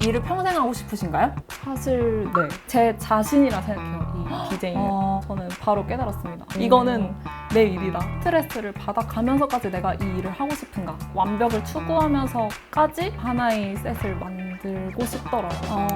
일을 평생 하고 싶으신가요? 사실 네, 제 자신이라 생각해요. 이 디제잉을. 저는 바로 깨달았습니다. 이거는 내 일이다. 스트레스를 받아가면서까지 내가 이 일을 하고 싶은가. 완벽을 추구하면서까지 하나의 셋을 만들고 싶더라고요.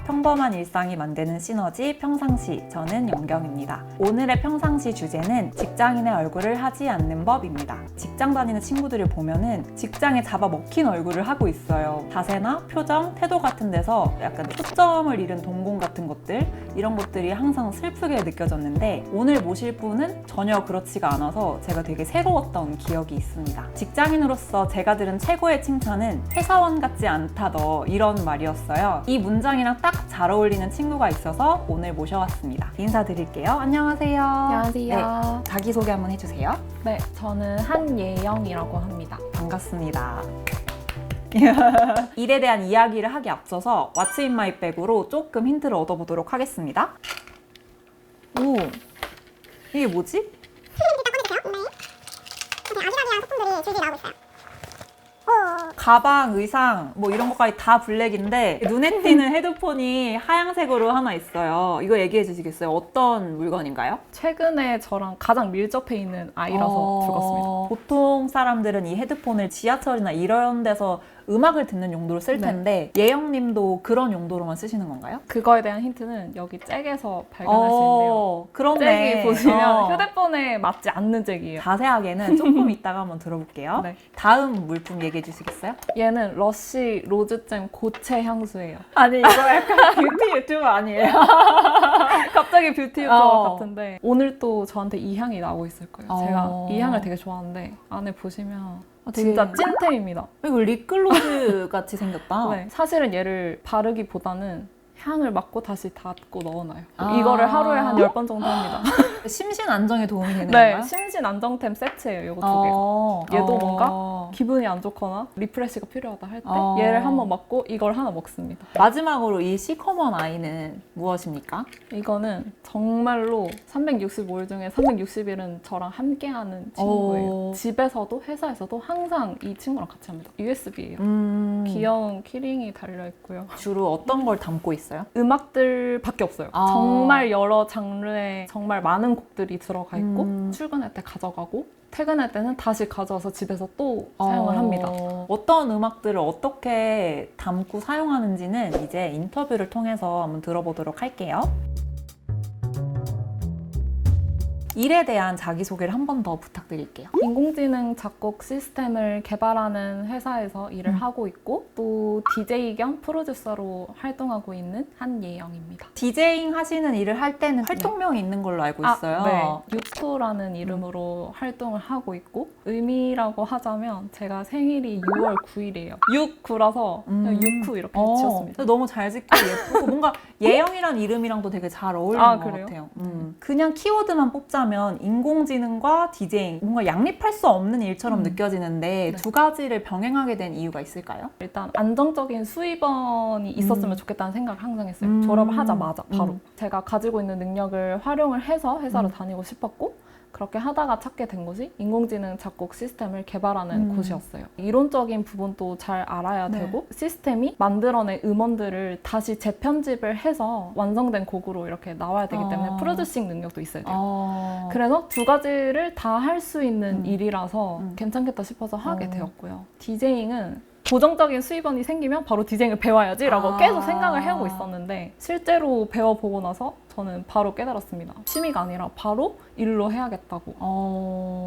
평범한 일상이 만드는 시너지 평상시, 저는 영경입니다. 오늘의 평상시 주제는 직장인의 얼굴을 하지 않는 법입니다. 직장 다니는 친구들을 보면은 직장에 잡아먹힌 얼굴을 하고 있어요. 자세나 표정, 태도 같은 데서 약간 초점을 잃은 동공 같은 것들, 이런 것들이 항상 슬프게 느껴졌는데 오늘 모실 분은 전혀 그렇지가 않아서 제가 되게 새로웠던 기억이 있습니다. 직장인으로서 제가 들은 최고의 칭찬은 회사원 같지 않다 너, 이런 말이었어요. 이 문장이랑 딱 잘 어울리는 친구가 있어서 오늘 모셔왔습니다. 인사드릴게요. 안녕하세요. 안녕하세요. 네, 자기소개 한번 해주세요. 네, 저는 한예영이라고 합니다. 반갑습니다. 일에 대한 이야기를 하기 앞서서 What's in my bag으로 조금 힌트를 얻어보도록 하겠습니다. 오, 이게 뭐지? 아기자기한 소품들이 줄줄 나오고 있어요. 가방, 의상 뭐 이런 것까지 다 블랙인데 눈에 띄는 헤드폰이 하얀색으로 하나 있어요. 이거 얘기해 주시겠어요? 어떤 물건인가요? 최근에 저랑 가장 밀접해 있는 아이라서 들었습니다. 보통 사람들은 이 헤드폰을 지하철이나 이런 데서 음악을 듣는 용도로 쓸 텐데 예영님도 그런 용도로만 쓰시는 건가요? 그거에 대한 힌트는 여기 잭에서 발견할 수 있는데요. 그렇네. 잭이 보시면 휴대폰에 맞지 않는 잭이에요. 자세하게는 조금 이따가 한번 들어볼게요. 네. 다음 물품 얘기해 주시겠어요? 얘는 러쉬 로즈잼 고체 향수예요. 아니 이거 약간 뷰티 유튜버 아니에요? 갑자기 뷰티 유튜버 어. 같은데 오늘 또 저한테 이 향이 나오고 있을 거예요. 제가 어. 이 향을 되게 좋아하는데 안에 보시면 되게- 진짜 찐템입니다. 이거 립글로즈 같이 생겼다. 네, 사실은 얘를 바르기보다는 향을 맡고 다시 닫고 넣어놔요. 아. 이거를 하루에 한 10번 정도 합니다. 심신 안정에 도움이 되는 네, 건가요? 심신 안정템 세트예요. 이거 두 개가. 얘도 뭔가 기분이 안 좋거나 리프레시가 필요하다 할 때 얘를 한번 맡고 이걸 하나 먹습니다. 마지막으로 이 시커먼 아이는 무엇입니까? 이거는 정말로 365일 중에 360일은 저랑 함께하는 친구예요. 집에서도 회사에서도 항상 이 친구랑 같이 합니다. USB예요. 귀여운 키링이 달려있고요. 주로 어떤 걸 담고 있어요? 음악들밖에 없어요. 정말 여러 장르의 정말 많은 곡들이 들어가 있고 출근할 때 가져가고 퇴근할 때는 다시 가져와서 집에서 또 사용을 합니다. 어떤 음악들을 어떻게 담고 사용하는지는 이제 인터뷰를 통해서 한번 들어보도록 할게요. 일에 대한 자기소개를 한 번 더 부탁드릴게요. 인공지능 작곡 시스템을 개발하는 회사에서 일을 하고 있고 또 DJ 겸 프로듀서로 활동하고 있는 한예영입니다. 디제잉 하시는 일을 할 때는 활동명이 있는 걸로 알고 있어요. 네. 유쿠라는 이름으로 활동을 하고 있고 의미라고 하자면 제가 생일이 6월 9일이에요. 유쿠라서 그냥 유쿠 이렇게 지었습니다. 너무 잘 짓고 예쁘고 뭔가 예영이란 이름이랑도 되게 잘 어울리는 것 그래요? 같아요. 그냥 키워드만 뽑자면 인공지능과 디제잉 뭔가 양립할 수 없는 일처럼 느껴지는데 두 가지를 병행하게 된 이유가 있을까요? 일단 안정적인 수입원이 있었으면 좋겠다는 생각을 항상 했어요. 졸업을 하자마자 바로. 제가 가지고 있는 능력을 활용을 해서 회사를 다니고 싶었고 그렇게 하다가 찾게 된 곳이 인공지능 작곡 시스템을 개발하는 곳이었어요. 이론적인 부분도 잘 알아야 되고 시스템이 만들어낸 음원들을 다시 재편집을 해서 완성된 곡으로 이렇게 나와야 되기 때문에 프로듀싱 능력도 있어야 돼요. 그래서 두 가지를 다 할 수 있는 일이라서 괜찮겠다 싶어서 하게 되었고요. 디제잉은 고정적인 수입원이 생기면 바로 디제잉을 배워야지 라고 계속 생각을 해오고 있었는데 실제로 배워보고 나서 저는 바로 깨달았습니다. 취미가 아니라 바로 일로 해야겠다고.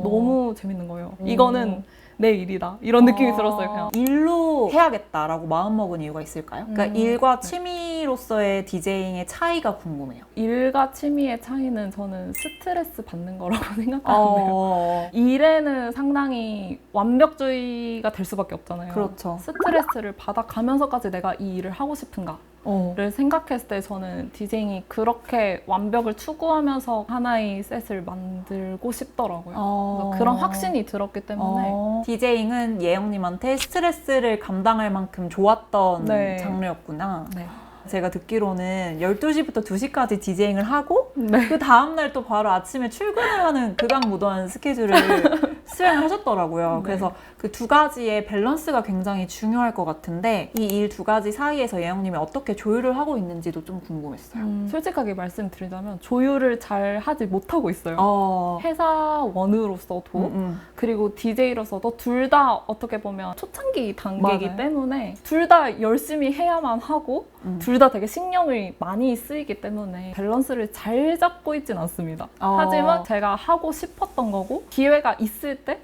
너무 재밌는 거예요. 이거는 내 일이다. 이런 느낌이 들었어요. 그냥. 일로 해야겠다라고 마음먹은 이유가 있을까요? 그러니까 일과 취미로서의 디제잉의 차이가 궁금해요. 일과 취미의 차이는 저는 스트레스 받는 거라고 생각하는데요. 일에는 상당히 완벽주의가 될 수밖에 없잖아요. 그렇죠. 스트레스를 받아가면서까지 내가 이 일을 하고 싶은가 를 생각했을 때 저는 디제잉이 그렇게 완벽을 추구하면서 하나의 셋을 만들고 싶더라고요. 그래서 그런 확신이 들었기 때문에 디제잉은 예영님한테 스트레스를 감당할 만큼 좋았던 네. 장르였구나. 네. 제가 듣기로는 12시부터 2시까지 디제잉을 하고 네. 그 다음날 또 바로 아침에 출근을 하는 극악무도한 스케줄을 수행을 하셨더라고요. 네. 그래서 그 두 가지의 밸런스가 굉장히 중요할 것 같은데 이 일 두 가지 사이에서 예영님이 어떻게 조율을 하고 있는지도 좀 궁금했어요. 솔직하게 말씀드리자면 조율을 잘 하지 못하고 있어요. 회사원으로서도 그리고 DJ로서도 둘 다 어떻게 보면 초창기 단계이기 맞아요. 때문에 둘 다 열심히 해야만 하고 둘 다 되게 신경이 많이 쓰이기 때문에 밸런스를 잘 잡고 있진 않습니다. 하지만 제가 하고 싶었던 거고 기회가 있을 때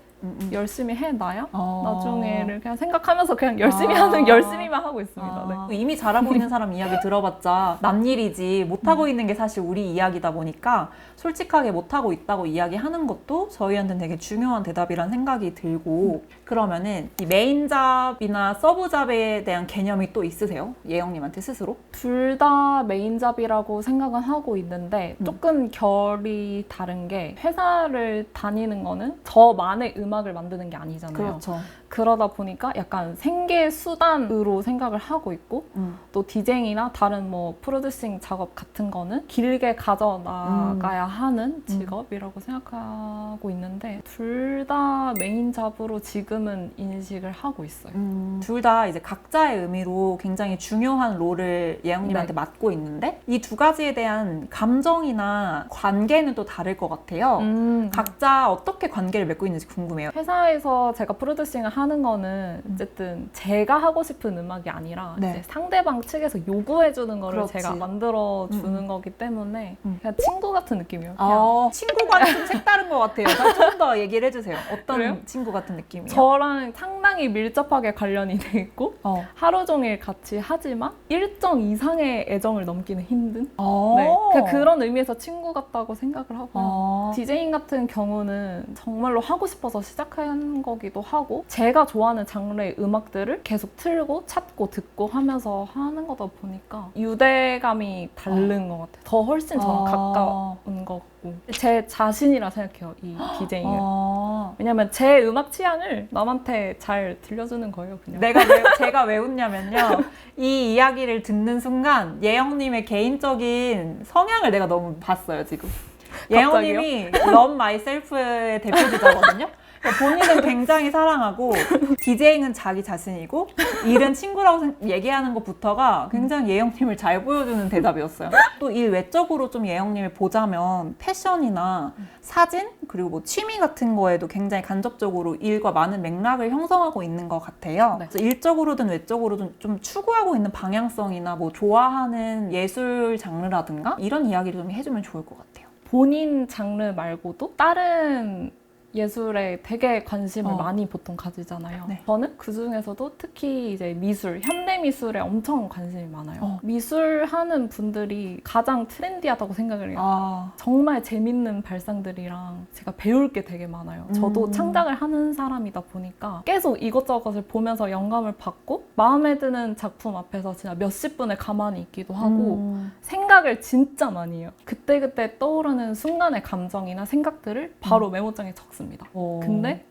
열심히 해놔야 나중에를 그냥 생각하면서 그냥 열심히만 하고 있습니다. 네. 이미 잘하고 있는 사람 이야기 들어봤자 남 일이지 못하고 있는 게 사실 우리 이야기다 보니까 솔직하게 못하고 있다고 이야기하는 것도 저희한테는 되게 중요한 대답이란 생각이 들고 그러면은 이 메인잡이나 서브잡에 대한 개념이 또 있으세요? 예영님한테 스스로? 둘 다 메인잡이라고 생각은 하고 있는데 조금 결이 다른 게 회사를 다니는 거는 저만의 음악을 만드는 게 아니잖아요. 그렇죠. 그러다 보니까 약간 생계 수단으로 생각을 하고 있고 또 디제잉이나 다른 뭐 프로듀싱 작업 같은 거는 길게 가져나가야 하는 직업이라고 생각하고 있는데 둘 다 메인 잡으로 지금은 인식을 하고 있어요. 둘 다 이제 각자의 의미로 굉장히 중요한 롤을 예영님한테 맡고 있는데 이 두 가지에 대한 감정이나 관계는 또 다를 것 같아요. 각자 어떻게 관계를 맺고 있는지 궁금해요. 회사에서 제가 프로듀싱을 하는 거는 어쨌든 제가 하고 싶은 음악이 아니라 네. 이제 상대방 측에서 요구해 주는 거를 그렇지. 제가 만들어 주는 거기 때문에 그냥 친구 같은 느낌이에요. 친구가 좀 색다른 것 같아요. 좀 더 얘기를 해주세요. 어떤 그래요? 친구 같은 느낌이에요? 저랑 상당히 밀접하게 관련이 돼 있고 하루 종일 같이 하지만 일정 이상의 애정을 넘기는 힘든 네. 그냥 그런 의미에서 친구 같다고 생각을 하고요. 디제잉 같은 경우는 정말로 하고 싶어서 시작한 거기도 하고 제가 좋아하는 장르의 음악들을 계속 틀고 찾고 듣고 하면서 하는 거다 보니까 유대감이 다른 것 같아요. 더 훨씬 저랑 가까운 것 같고 제 자신이라 생각해요, 이 디제잉을. 왜냐면 제 음악 취향을 남한테 잘 들려주는 거예요, 그냥. 제가 왜 웃냐면요. 이 이야기를 듣는 순간 예영님의 개인적인 성향을 내가 너무 봤어요, 지금. 예영님이 Love Myself의 대표주자거든요. 본인은 굉장히 사랑하고 디제잉은 자기 자신이고 일은 친구라고 얘기하는 것부터가 굉장히 예영님을 잘 보여주는 대답이었어요. 또 일 외적으로 좀 예영님을 보자면 패션이나 사진 그리고 뭐 취미 같은 거에도 굉장히 간접적으로 일과 많은 맥락을 형성하고 있는 것 같아요. 네. 그래서 일적으로든 외적으로든 좀 추구하고 있는 방향성이나 뭐 좋아하는 예술 장르라든가 이런 이야기를 좀 해주면 좋을 것 같아요. 본인 장르 말고도 다른 예술에 되게 관심을 많이 보통 가지잖아요. 네. 저는 그 중에서도 특히 이제 미술, 현대 미술에 엄청 관심이 많아요. 미술 하는 분들이 가장 트렌디하다고 생각을 해요. 정말 재밌는 발상들이랑 제가 배울 게 되게 많아요. 저도 창작을 하는 사람이다 보니까 계속 이것저것을 보면서 영감을 받고 마음에 드는 작품 앞에서 진짜 몇십 분을 가만히 있기도 하고 생각을 진짜 많이 해요. 그때그때 떠오르는 순간의 감정이나 생각들을 바로 메모장에 적습니다. 근데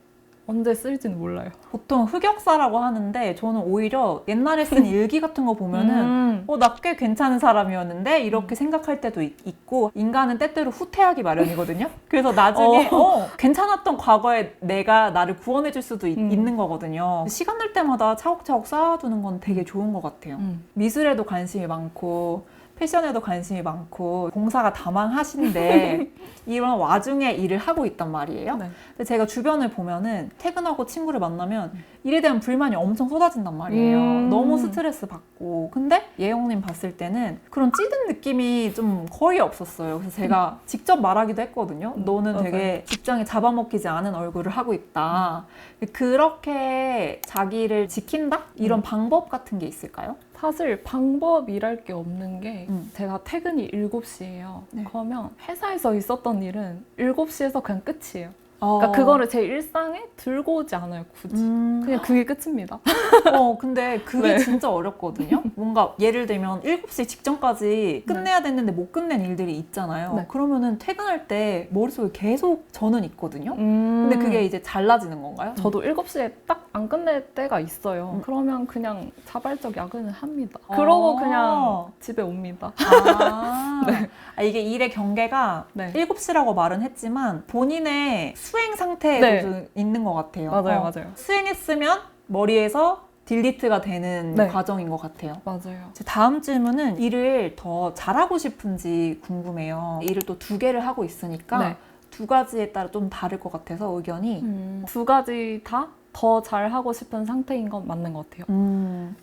언제 쓸지는 몰라요. 보통 흑역사라고 하는데 저는 오히려 옛날에 쓴 일기 같은 거 보면은 나 꽤 괜찮은 사람이었는데 이렇게 생각할 때도 있고 인간은 때때로 후퇴하기 마련이거든요. 그래서 나중에 괜찮았던 과거에 내가 나를 구원해 줄 수도 있는 거거든요. 시간 날 때마다 차곡차곡 쌓아두는 건 되게 좋은 것 같아요. 미술에도 관심이 많고 패션에도 관심이 많고 봉사가 다망하신데 이런 와중에 일을 하고 있단 말이에요. 네. 근데 제가 주변을 보면은 퇴근하고 친구를 만나면 일에 대한 불만이 엄청 쏟아진단 말이에요. 너무 스트레스 받고. 근데 예영님 봤을 때는 그런 찌든 느낌이 좀 거의 없었어요. 그래서 제가 직접 말하기도 했거든요. 너는 맞아요. 되게 직장에 잡아먹히지 않은 얼굴을 하고 있다. 그렇게 자기를 지킨다? 이런 방법 같은 게 있을까요? 사실 방법이랄 게 없는 게 제가 퇴근이 7시예요. 네. 그러면 회사에서 있었던 일은 7시에서 그냥 끝이에요. 그러니까 그거를 제 일상에 들고 오지 않아요, 굳이. 그냥 그게 끝입니다. 근데 그게 네. 진짜 어렵거든요. 뭔가 예를 들면 7시 직전까지 끝내야 됐는데 못 끝낸 일들이 있잖아요. 네. 그러면은 퇴근할 때 머릿속에 계속 저는 있거든요. 근데 그게 이제 잘라지는 건가요? 저도 7시에 딱 안 끝낼 때가 있어요. 그러면 그냥 자발적 야근을 합니다. 그러고 그냥 집에 옵니다. 이게 일의 경계가 네. 7시라고 말은 했지만 본인의 수행 상태에도 네. 좀 있는 것 같아요. 맞아요. 수행했으면 머리에서 딜리트가 되는 네. 과정인 것 같아요. 맞아요. 제 다음 질문은 일을 더 잘하고 싶은지 궁금해요. 일을 또 2개를 하고 있으니까 네. 2가지에 따라 좀 다를 것 같아서 의견이. 두 가지 다 더 잘하고 싶은 상태인 건 맞는 것 같아요.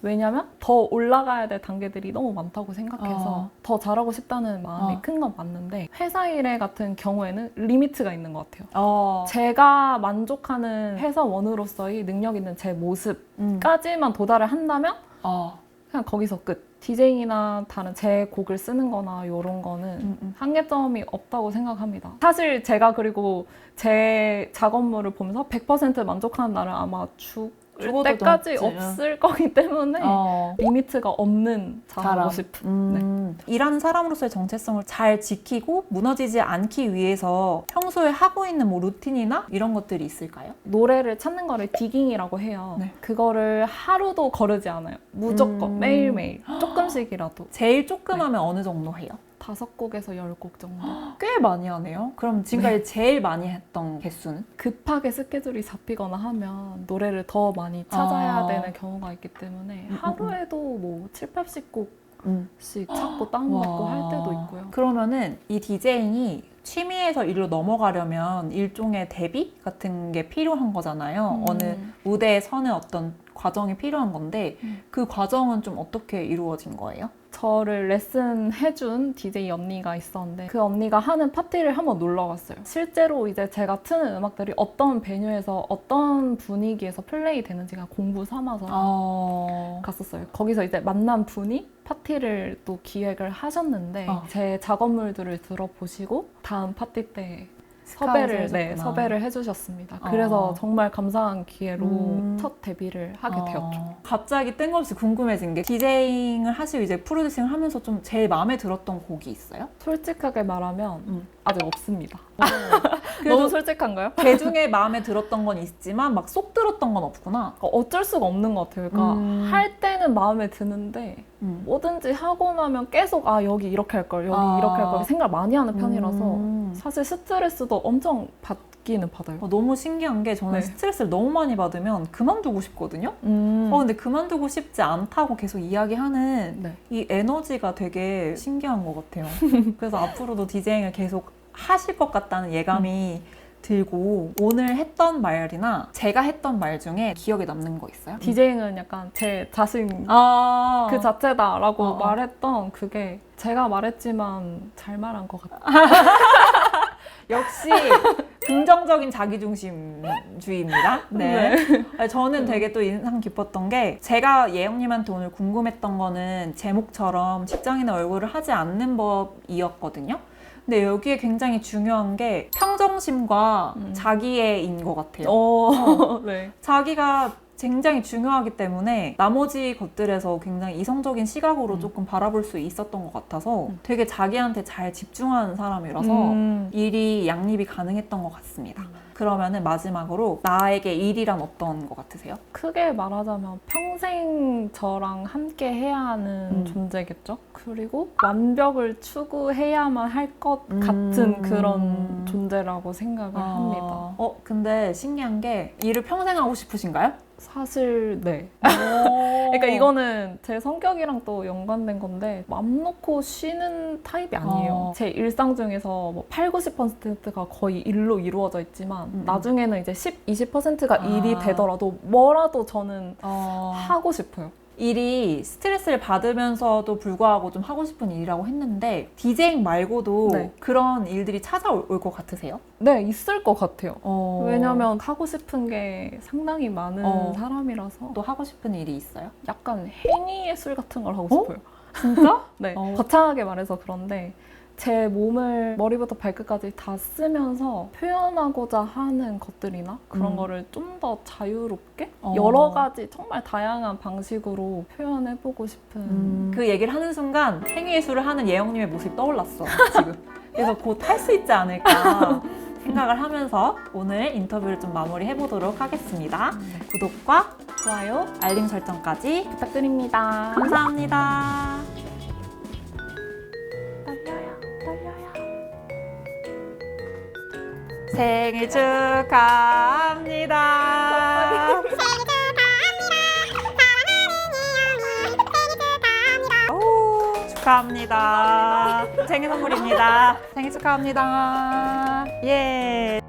왜냐면 더 올라가야 될 단계들이 너무 많다고 생각해서 더 잘하고 싶다는 마음이 큰 건 맞는데 회사 일 같은 경우에는 리미트가 있는 것 같아요. 제가 만족하는 회사원으로서의 능력 있는 제 모습까지만 도달을 한다면 그냥 거기서 끝. 디제잉이나 다른 제 곡을 쓰는 거나 이런 거는 한계점이 없다고 생각합니다. 사실 제가 그리고 제 작업물을 보면서 100% 만족하는 날은 아마 죽을 때까지 없을 거기 때문에 리미트가 없는 잘하고 싶은 일하는 사람으로서의 정체성을 잘 지키고 무너지지 않기 위해서 평소에 하고 있는 뭐 루틴이나 이런 것들이 있을까요? 노래를 찾는 거를 디깅이라고 해요. 네. 그거를 하루도 거르지 않아요. 무조건 매일매일 조금씩이라도. 제일 조금 하면 어느 정도 해요? 5곡에서 10곡 정도. 꽤 많이 하네요. 그럼 지금까지 제일 많이 했던 개수는? 급하게 스케줄이 잡히거나 하면 노래를 더 많이 찾아야 되는 경우가 있기 때문에 하루에도 뭐 7, 80곡씩 찾고 다운받고 할 때도 있고요. 그러면은 이 디제잉이 취미에서 일로 넘어가려면 일종의 대비 같은 게 필요한 거잖아요. 어느 무대에 서는 어떤 과정이 필요한 건데 그 과정은 좀 어떻게 이루어진 거예요? 저를 레슨해준 DJ 언니가 있었는데 그 언니가 하는 파티를 한번 놀러 갔어요. 실제로 이제 제가 트는 음악들이 어떤 베뉴에서 어떤 분위기에서 플레이 되는지가 공부 삼아서 갔었어요. 거기서 이제 만난 분이 파티를 또 기획을 하셨는데 제 작업물들을 들어보시고 다음 파티 때 섭외를 해주셨습니다. 그래서 정말 감사한 기회로 첫 데뷔를 하게 되었죠. 갑자기 뜬금없이 궁금해진 게 디제잉을 하시고 이제 프로듀싱을 하면서 좀 제일 마음에 들었던 곡이 있어요? 솔직하게 말하면 아직 없습니다. 너무 솔직한가요? 그 중에 마음에 들었던 건 있지만 막 쏙 들었던 건 없구나. 어쩔 수가 없는 것 같아요. 그러니까 할 때는 마음에 드는데 뭐든지 하고 나면 계속 여기 이렇게 할 걸, 여기 이렇게 할 걸 생각을 많이 하는 편이라서 사실 스트레스도 엄청 받기는 받아요. 너무 신기한 게 저는 스트레스를 너무 많이 받으면 그만두고 싶거든요. 근데 그만두고 싶지 않다고 계속 이야기하는 이 에너지가 되게 신기한 것 같아요. 그래서 앞으로도 디제잉을 계속 하실 것 같다는 예감이 들고 오늘 했던 말이나 제가 했던 말 중에 기억에 남는 거 있어요? 디제잉은 약간 제 자신 그 자체다라고 말했던 그게 제가 말했지만 잘 말한 것 같아요. 역시 긍정적인 자기중심주의입니다. 네. 저는 되게 또 인상 깊었던 게 제가 예영님한테 오늘 궁금했던 거는 제목처럼 직장인의 얼굴을 하지 않는 법이었거든요. 근데 여기에 굉장히 중요한 게 평정심과 자기애인 것 같아요. 자기가 굉장히 중요하기 때문에 나머지 것들에서 굉장히 이성적인 시각으로 조금 바라볼 수 있었던 것 같아서 되게 자기한테 잘 집중하는 사람이라서 일이 양립이 가능했던 것 같습니다. 그러면은 마지막으로 나에게 일이란 어떤 것 같으세요? 크게 말하자면 평생 저랑 함께 해야 하는 존재겠죠? 그리고 완벽을 추구해야만 할 것 같은 그런 존재라고 생각을 합니다. 근데 신기한 게 일을 평생 하고 싶으신가요? 사실 네. 그러니까 이거는 제 성격이랑 또 연관된 건데 맘 놓고 쉬는 타입이 아니에요. 제 일상 중에서 뭐 8, 90%가 거의 일로 이루어져 있지만 나중에는 이제 10, 20%가 일이 되더라도 뭐라도 저는 하고 싶어요. 일이 스트레스를 받으면서도 불구하고 좀 하고 싶은 일이라고 했는데 디제잉 말고도 그런 일들이 찾아올 것 같으세요? 네, 있을 것 같아요. 왜냐면 하고 싶은 게 상당히 많은 사람이라서. 또 하고 싶은 일이 있어요? 약간 행위예술 같은 걸 하고 싶어요. 진짜? 네. 거창하게 말해서 그런데 제 몸을 머리부터 발끝까지 다 쓰면서 표현하고자 하는 것들이나 그런 거를 좀 더 자유롭게 여러 가지 정말 다양한 방식으로 표현해보고 싶은 그 얘기를 하는 순간 행위예술을 하는 예영님의 모습이 떠올랐어 지금. 그래서 곧 할 수 있지 않을까 생각을 하면서 오늘 인터뷰를 좀 마무리해보도록 하겠습니다. 구독과 좋아요, 알림 설정까지 부탁드립니다. 감사합니다. 떨려요. 생일 축하합니다. 오, 축하합니다. 생일 선물입니다. 생일 축하합니다. 예.